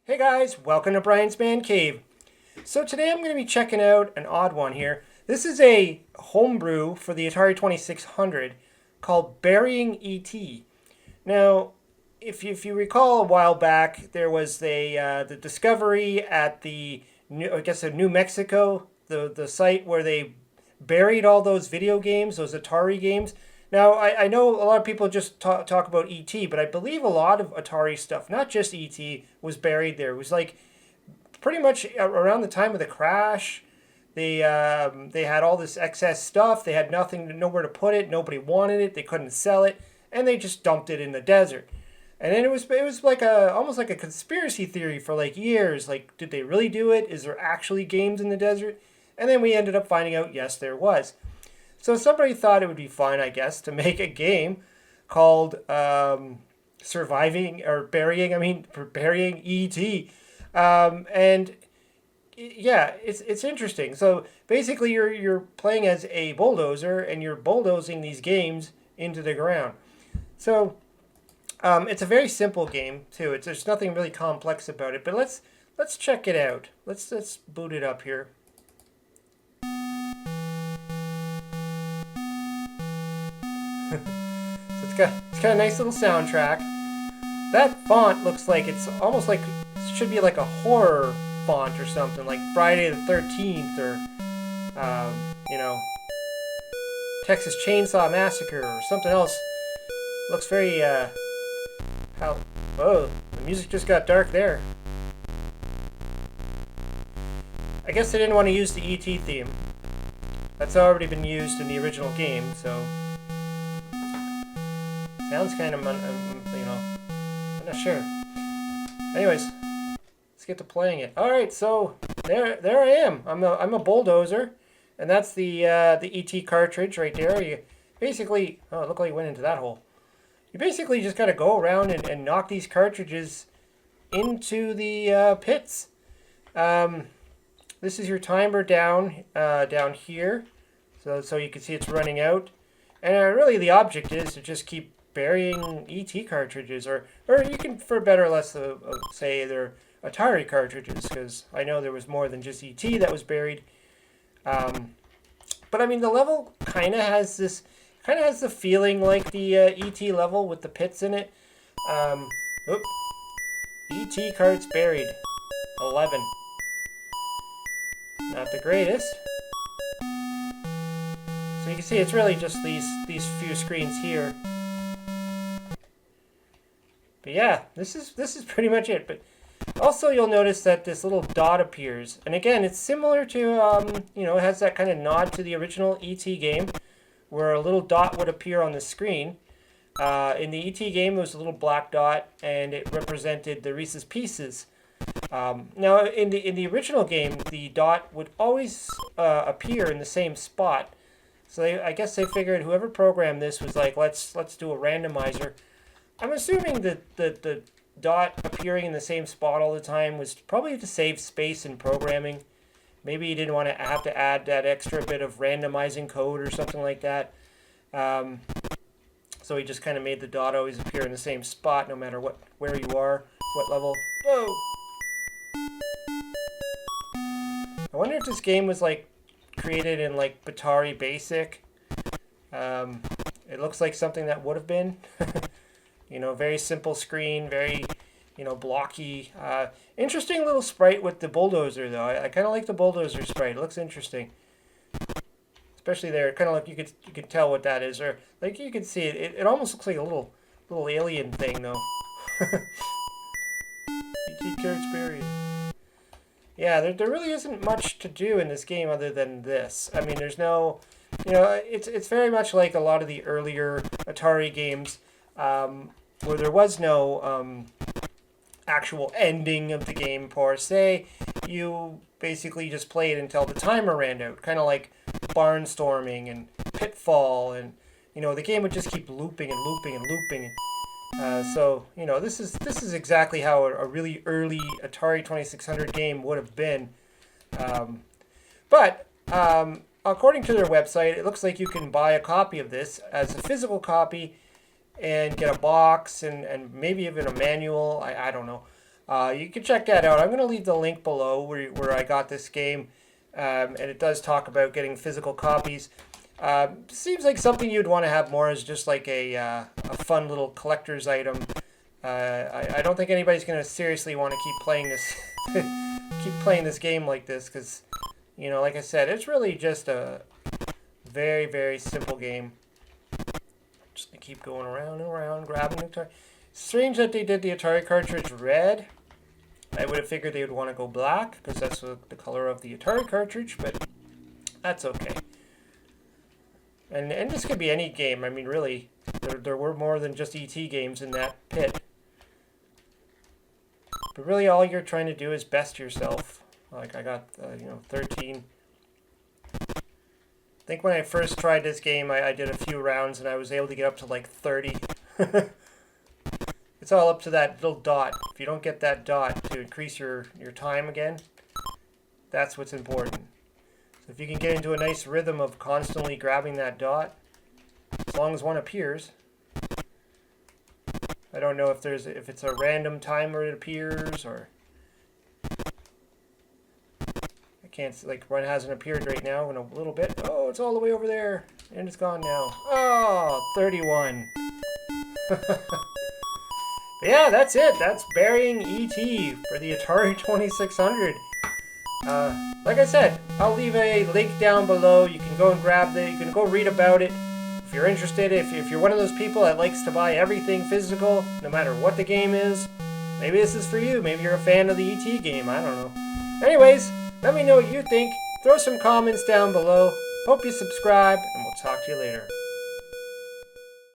Hey guys, welcome to Brian's Man Cave. So today I'm going to be checking out an odd one here. This is a homebrew for the Atari 2600 called Burying E.T. Now, if you recall a while back, there was the discovery at New Mexico, the site where they buried all those video games, those Atari games. Now, I know a lot of people just talk about E.T., but I believe a lot of Atari stuff, not just E.T., was buried there. It was like pretty much around the time of the crash. They had all this excess stuff. They had nowhere to put it. Nobody wanted it. They couldn't sell it, and they just dumped it in the desert. And then it was like almost like a conspiracy theory for like years. Like, did they really do it? Is there actually games in the desert? And then we ended up finding out, yes, there was. So somebody thought it would be fun, I guess, to make a game called Surviving or Burying. Burying E.T. And yeah, it's interesting. So basically, you're playing as a bulldozer, and you're bulldozing these games into the ground. So it's a very simple game too. There's nothing really complex about it. But let's check it out. Let's boot it up here. So it's got a nice little soundtrack. That font looks like it's almost like it should be like a horror font or something, like Friday the 13th or Texas Chainsaw Massacre or something else. Looks very the music just got dark there. I guess they didn't want to use the E.T. theme. That's already been used in the original game, so sounds kind of, I'm not sure. Anyways, let's get to playing it. All right, so there I am. I'm a bulldozer, and that's the ET cartridge right there. You basically, look like you went into that hole. You basically just gotta go around and knock these cartridges into the pits. This is your timer down here, so you can see it's running out. And really, the object is to just keep burying ET cartridges, or you can, for better or less, say they're Atari cartridges, because I know there was more than just ET that was buried. But I mean, the level kind of has the feeling like the ET level with the pits in it. ET carts buried, 11. Not the greatest. So you can see it's really just these few screens here. But yeah, this is pretty much it. But also you'll notice that this little dot appears. And again, it's similar to, it has that kind of nod to the original E.T. game, where a little dot would appear on the screen. In the E.T. game, it was a little black dot, and it represented the Reese's Pieces. Now, in the original game, the dot would always appear in the same spot. So I guess they figured whoever programmed this was like, let's do a randomizer. I'm assuming that the dot appearing in the same spot all the time was probably to save space in programming. Maybe you didn't want to have to add that extra bit of randomizing code or something like that. So he just kind of made the dot always appear in the same spot no matter where you are, what level. Whoa! I wonder if this game was like created in like Atari Basic. It looks like something that would have been. Very simple screen, very, blocky. Interesting little sprite with the bulldozer, though. I kind of like the bulldozer sprite. It looks interesting. Especially there, kind of like you could tell what that is. Or, like, you can see it. It almost looks like a little alien thing, though. ET carrots buried. Yeah, there really isn't much to do in this game other than this. I mean, there's no... it's very much like a lot of the earlier Atari games, where there was no actual ending of the game per se. You basically just played until the timer ran out, kind of like Barnstorming and Pitfall, and the game would just keep looping and looping and looping. So this is exactly how a really early Atari 2600 game would have been. But according to their website, it looks like you can buy a copy of this as a physical copy and get a box and maybe even a manual. I don't know. You can check that out. I'm going to leave the link below where I got this game. And it does talk about getting physical copies. Seems like something you'd want to have more as just like a fun little collector's item. I don't think anybody's going to seriously want to keep playing this game like this because, you know, like I said, it's really just a very, very simple game. Just gonna keep going around and around, grabbing the Atari. Strange that they did the Atari cartridge red. I would have figured they would want to go black because that's the color of the Atari cartridge, but that's okay. And this could be any game. I mean, really, there were more than just ET games in that pit. But really, all you're trying to do is best yourself. Like I got, 13. I think when I first tried this game, I did a few rounds and I was able to get up to like 30. It's all up to that little dot. If you don't get that dot to increase your time again, that's what's important. So if you can get into a nice rhythm of constantly grabbing that dot, as long as one appears. I don't know if it's a random time where it appears or I can't, like, one hasn't appeared right now in a little bit. Oh, it's all the way over there and it's gone now. Oh, 31. Yeah, that's it. That's Burying E.T. for the Atari 2600. Like I said, I'll leave a link down below. You can go and grab it. You can go read about it. If you're interested, if you're one of those people that likes to buy everything physical, no matter what the game is, maybe this is for you. Maybe you're a fan of the E.T. game. I don't know. Anyways, let me know what you think. Throw some comments down below. Hope you subscribe, and we'll talk to you later.